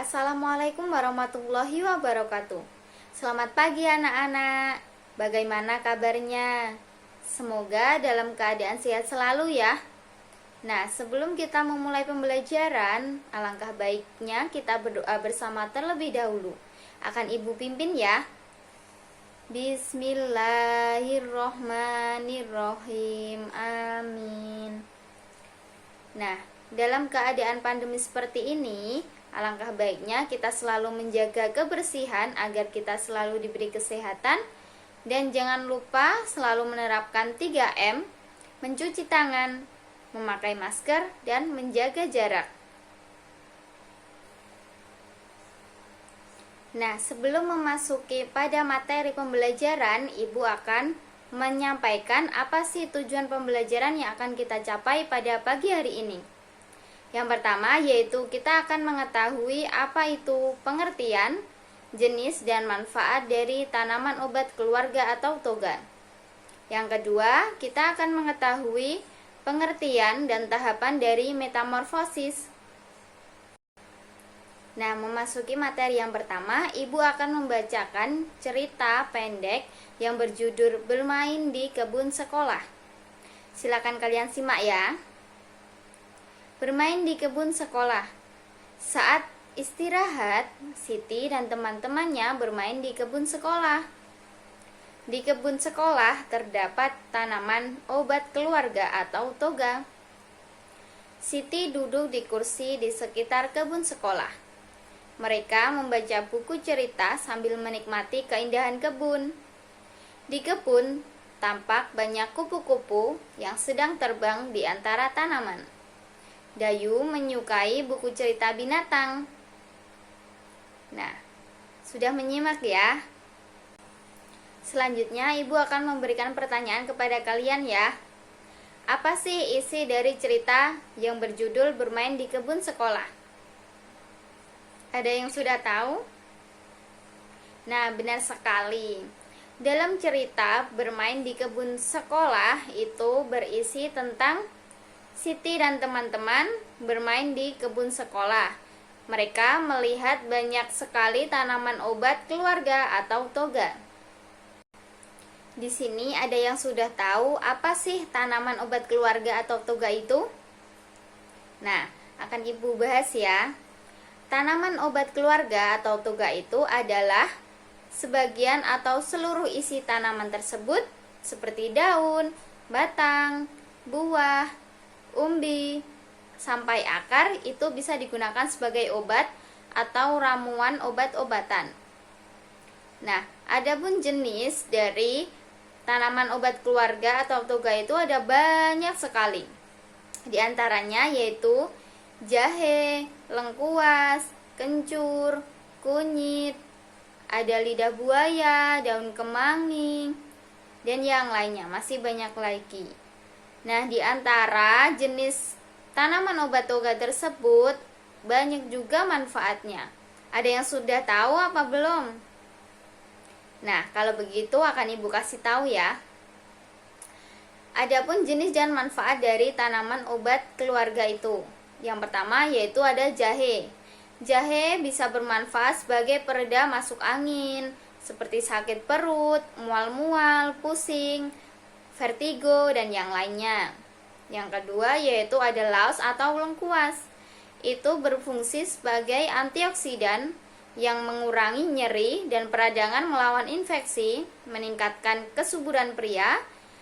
Assalamualaikum warahmatullahi wabarakatuh. Selamat pagi anak-anak. Bagaimana kabarnya? Semoga dalam keadaan sehat selalu ya. Nah, sebelum kita memulai pembelajaran, alangkah baiknya kita berdoa bersama terlebih dahulu. Akan Ibu pimpin ya. Bismillahirrohmanirrohim. Amin. Nah, dalam keadaan pandemi seperti ini, alangkah baiknya kita selalu menjaga kebersihan agar kita selalu diberi kesehatan. Dan jangan lupa selalu menerapkan 3M, mencuci tangan, memakai masker, dan menjaga jarak. Nah, sebelum memasuki pada materi pembelajaran, Ibu akan menyampaikan apa sih tujuan pembelajaran yang akan kita capai pada pagi hari ini. Yang pertama yaitu kita akan mengetahui apa itu pengertian, jenis, dan manfaat dari tanaman obat keluarga atau toga. Yang kedua, kita akan mengetahui pengertian dan tahapan dari metamorfosis. Nah, memasuki materi yang pertama, Ibu akan membacakan cerita pendek yang berjudul Bermain di Kebun Sekolah. Silakan kalian simak ya. Bermain di kebun sekolah. Saat istirahat, Siti dan teman-temannya bermain di kebun sekolah. Di kebun sekolah terdapat tanaman obat keluarga atau toga. Siti duduk di kursi di sekitar kebun sekolah. Mereka membaca buku cerita sambil menikmati keindahan kebun. Di kebun tampak banyak kupu-kupu yang sedang terbang di antara tanaman. Dayu menyukai buku cerita binatang. Nah, sudah menyimak ya? Selanjutnya Ibu akan memberikan pertanyaan kepada kalian ya. Apa sih isi dari cerita yang berjudul Bermain di Kebun Sekolah? Ada yang sudah tahu? Nah, benar sekali. Dalam cerita Bermain di Kebun Sekolah itu berisi tentang Siti dan teman-teman bermain di kebun sekolah. Mereka melihat banyak sekali tanaman obat keluarga atau toga. Di sini ada yang sudah tahu apa sih tanaman obat keluarga atau toga itu? Nah, akan Ibu bahas ya. Tanaman obat keluarga atau toga itu adalah sebagian atau seluruh isi tanaman tersebut seperti daun, batang, buah, umbi, sampai akar itu bisa digunakan sebagai obat atau ramuan obat-obatan. Nah, adapun jenis dari tanaman obat keluarga atau toga itu ada banyak sekali. Di antaranya yaitu jahe, lengkuas, kencur, kunyit, ada lidah buaya, daun kemangi, dan yang lainnya, masih banyak lagi. Nah, di antara jenis tanaman obat toga tersebut banyak juga manfaatnya. Ada yang sudah tahu apa belum? Nah, kalau begitu akan Ibu kasih tahu ya. Adapun jenis dan manfaat dari tanaman obat keluarga itu. Yang pertama yaitu ada jahe. Jahe bisa bermanfaat sebagai pereda masuk angin, seperti sakit perut, mual-mual, pusing, vertigo, dan yang lainnya. Yang kedua yaitu ada laos atau lengkuas. Itu berfungsi sebagai antioksidan yang mengurangi nyeri dan peradangan melawan infeksi, meningkatkan kesuburan pria,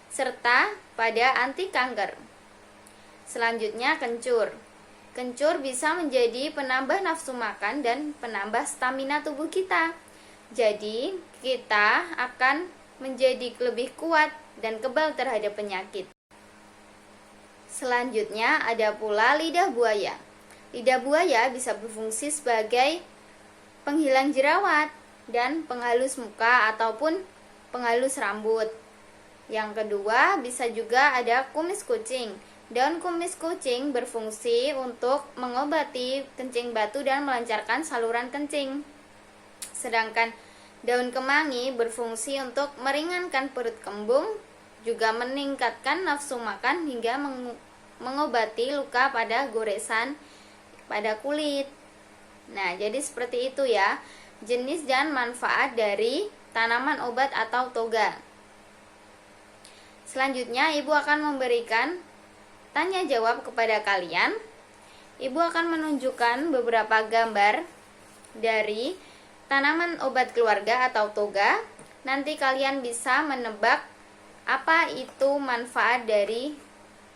serta pada anti kanker. Selanjutnya kencur. Kencur bisa menjadi penambah nafsu makan dan penambah stamina tubuh kita. Jadi kita akan menjadi lebih kuat dan kebal terhadap penyakit. Selanjutnya ada pula lidah buaya. Lidah buaya bisa berfungsi sebagai penghilang jerawat dan penghalus muka ataupun penghalus rambut. Yang kedua bisa juga ada kumis kucing. Daun kumis kucing berfungsi untuk mengobati kencing batu dan melancarkan saluran kencing. Sedangkan daun kemangi berfungsi untuk meringankan perut kembung, juga meningkatkan nafsu makan hingga mengobati luka pada goresan pada kulit. Nah, jadi seperti itu ya, jenis dan manfaat dari tanaman obat atau toga. Selanjutnya, Ibu akan memberikan tanya jawab kepada kalian. Ibu akan menunjukkan beberapa gambar dari tanaman obat keluarga atau toga. Nanti kalian bisa menebak apa itu manfaat dari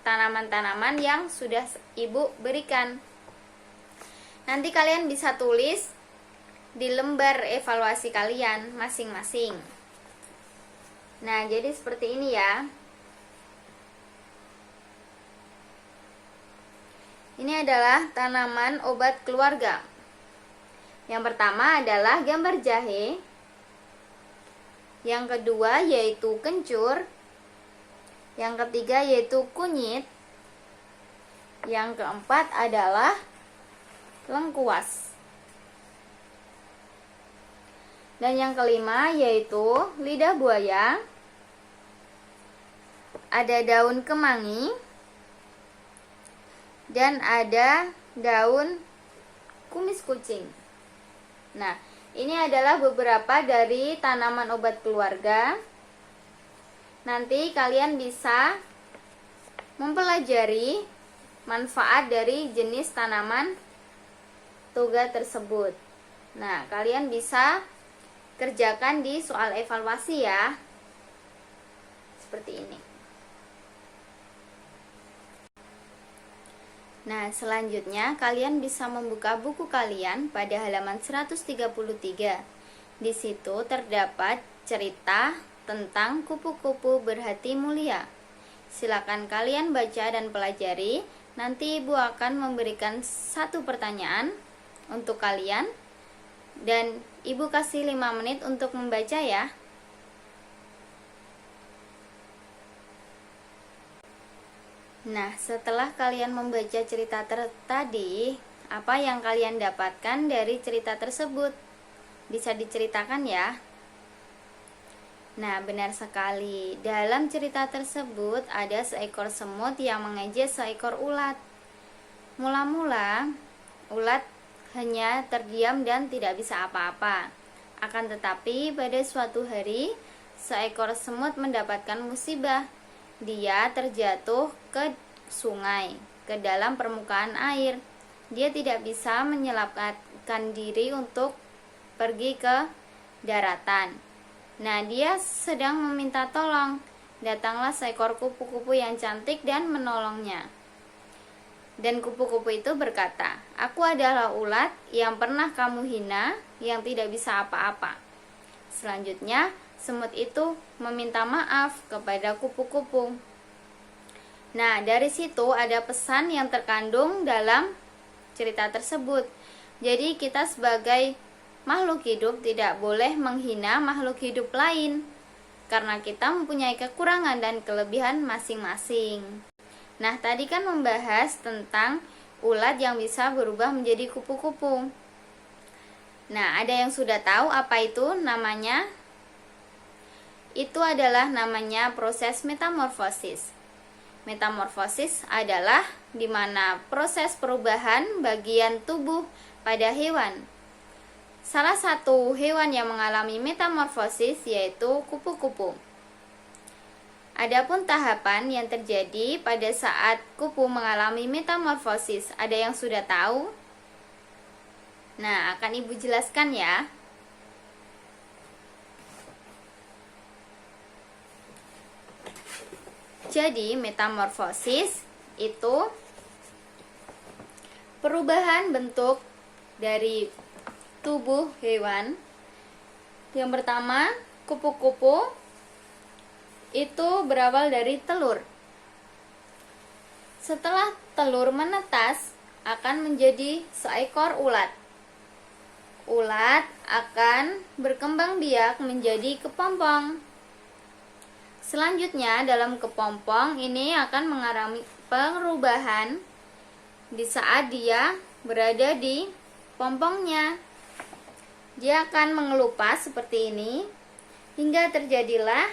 tanaman-tanaman yang sudah Ibu berikan. Nanti kalian bisa tulis di lembar evaluasi kalian masing-masing. Nah, jadi seperti ini ya. Ini adalah tanaman obat keluarga. Yang pertama adalah gambar jahe. Yang kedua yaitu kencur. Yang ketiga yaitu kunyit. Yang keempat adalah lengkuas. Dan yang kelima yaitu lidah buaya. Ada daun kemangi. Dan ada daun kumis kucing. Nah, ini adalah beberapa dari tanaman obat keluarga. Nanti kalian bisa mempelajari manfaat dari jenis tanaman toga tersebut. Nah, kalian bisa kerjakan di soal evaluasi ya. Seperti ini. Nah, selanjutnya kalian bisa membuka buku kalian pada halaman 133. Di situ terdapat cerita tentang kupu-kupu berhati mulia. Silakan kalian baca dan pelajari. Nanti Ibu akan memberikan satu pertanyaan untuk kalian dan Ibu kasih 5 menit untuk membaca ya. Nah, setelah kalian membaca cerita tadi, apa yang kalian dapatkan dari cerita tersebut? Bisa diceritakan ya. Nah, benar sekali. Dalam cerita tersebut ada seekor semut yang mengejar seekor ulat. Mula-mula, ulat hanya terdiam dan tidak bisa apa-apa. Akan tetapi pada suatu hari, seekor semut mendapatkan musibah. Dia terjatuh ke sungai, ke dalam permukaan air. Dia tidak bisa menyelamatkan diri untuk pergi ke daratan. Nah, dia sedang meminta tolong. Datanglah seekor kupu-kupu yang cantik dan menolongnya. Dan kupu-kupu itu berkata, "Aku adalah ulat yang pernah kamu hina, yang tidak bisa apa-apa." Selanjutnya, semut itu meminta maaf kepada kupu-kupu. Nah, dari situ ada pesan yang terkandung dalam cerita tersebut. Jadi, kita sebagai makhluk hidup tidak boleh menghina makhluk hidup lain, karena kita mempunyai kekurangan dan kelebihan masing-masing. Nah, tadi kan membahas tentang ulat yang bisa berubah menjadi kupu-kupu. Nah, ada yang sudah tahu apa itu namanya? Itu adalah namanya proses metamorfosis. Metamorfosis adalah di mana proses perubahan bagian tubuh pada hewan. Salah satu hewan yang mengalami metamorfosis yaitu kupu-kupu. Adapun tahapan yang terjadi pada saat kupu mengalami metamorfosis, ada yang sudah tahu? Nah, akan Ibu jelaskan ya. Jadi, metamorfosis itu perubahan bentuk dari tubuh hewan. Yang pertama, kupu-kupu itu berawal dari telur. Setelah telur menetas, akan menjadi seekor ulat. Ulat akan berkembang biak menjadi kepompong. Selanjutnya, dalam kepompong ini akan mengalami perubahan di saat dia berada di pompongnya. Dia akan mengelupas seperti ini hingga terjadilah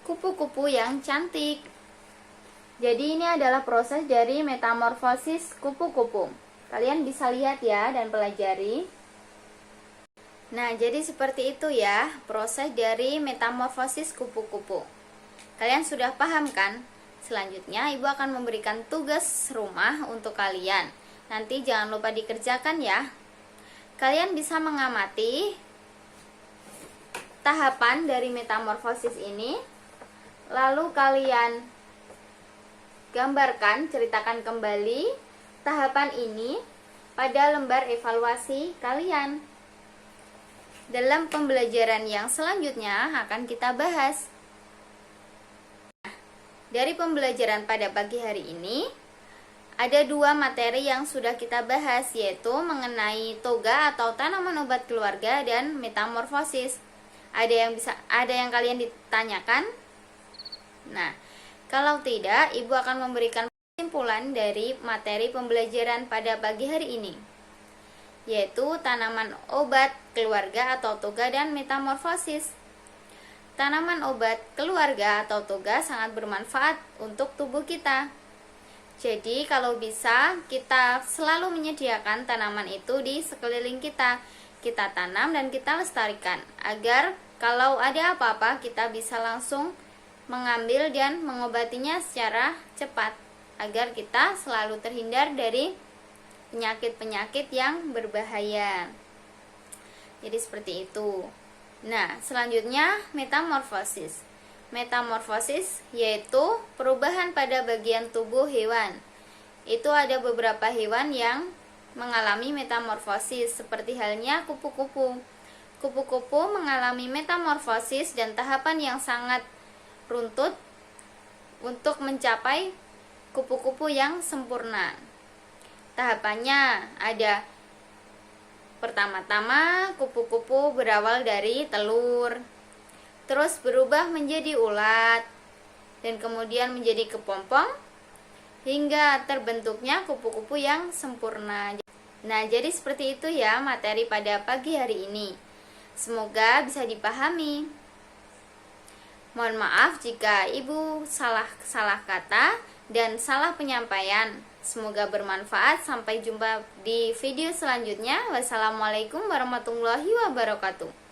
kupu-kupu yang cantik. Jadi ini adalah proses dari metamorfosis kupu-kupu. Kalian bisa lihat ya dan pelajari. Nah, jadi seperti itu ya proses dari metamorfosis kupu-kupu. Kalian sudah paham kan? Selanjutnya Ibu akan memberikan tugas rumah untuk kalian. Nanti jangan lupa dikerjakan ya. Kalian bisa mengamati tahapan dari metamorfosis ini. Lalu kalian gambarkan, ceritakan kembali tahapan ini pada lembar evaluasi kalian. Dalam pembelajaran yang selanjutnya akan kita bahas. Dari pembelajaran pada pagi hari ini, ada 2 materi yang sudah kita bahas, yaitu mengenai toga atau tanaman obat keluarga dan metamorfosis. Ada yang kalian ditanyakan? Nah, kalau tidak, Ibu akan memberikan kesimpulan dari materi pembelajaran pada pagi hari ini, yaitu tanaman obat keluarga atau toga dan metamorfosis. Tanaman obat keluarga atau toga sangat bermanfaat untuk tubuh kita. Jadi kalau bisa kita selalu menyediakan tanaman itu di sekeliling kita. Kita tanam dan kita lestarikan agar kalau ada apa-apa kita bisa langsung mengambil dan mengobatinya secara cepat, agar kita selalu terhindar dari penyakit-penyakit yang berbahaya. Jadi seperti itu. Nah, selanjutnya metamorfosis. Metamorfosis yaitu perubahan pada bagian tubuh hewan. Itu ada beberapa hewan yang mengalami metamorfosis, seperti halnya kupu-kupu. Kupu-kupu mengalami metamorfosis dan tahapan yang sangat runtut untuk mencapai kupu-kupu yang sempurna. Tahapannya ada: pertama-tama kupu-kupu berawal dari telur, terus berubah menjadi ulat, dan kemudian menjadi kepompong, hingga terbentuknya kupu-kupu yang sempurna. Nah, jadi seperti itu ya materi pada pagi hari ini. Semoga bisa dipahami. Mohon maaf jika Ibu salah kata dan salah penyampaian. Semoga bermanfaat. Sampai jumpa di video selanjutnya. Wassalamualaikum warahmatullahi wabarakatuh.